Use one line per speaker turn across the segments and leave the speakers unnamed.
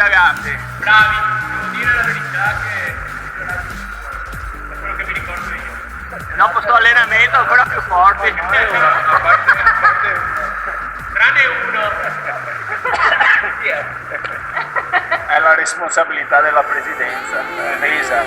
ragazzi.
Bravi, devo dire la verità che da quello che mi ricordo io.
Dopo sto allenamento ancora più forti.
Tranne uno.
È la responsabilità della presidenza. Lisa.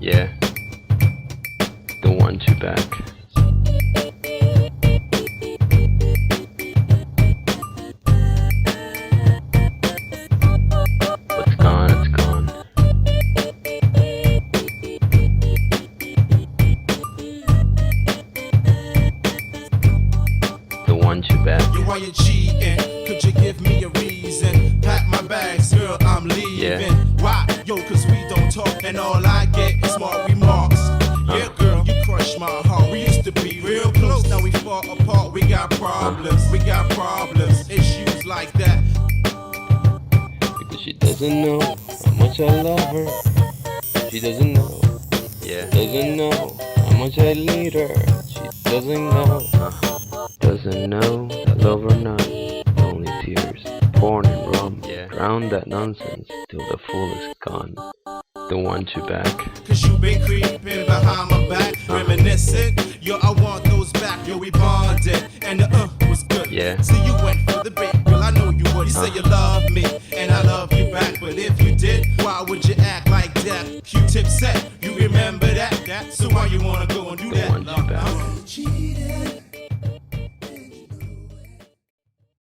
Yeah, the 1-2 back. What's gone, it's gone. The 1-2 back.
Yo, why you cheating? Could you give me a reason? Pack my bags, girl, I'm leaving.
Yeah.
Why? Yo, cause we don't talk and all I get is smart remarks. Yeah, girl, you crushed my heart. We used to be real close, now we fall apart. We got problems, issues like that.
Because she doesn't know how much I love her. She doesn't know. Yeah. Doesn't know how much I need her. She doesn't know. Doesn't know that love or not. Only tears. Porn and rum. Yeah. Drown that nonsense till the fool is gone. The 1-2 back.
Cause you been creeping behind my back, reminiscing. Yo, I want those back, yo, we bonded. And the was
Yeah.
So you went for the bait, girl, I know you would. You say you love me, and I love you back. But if you did, why would you act like that? Q-tip set, you remember that? So why you wanna go and do that?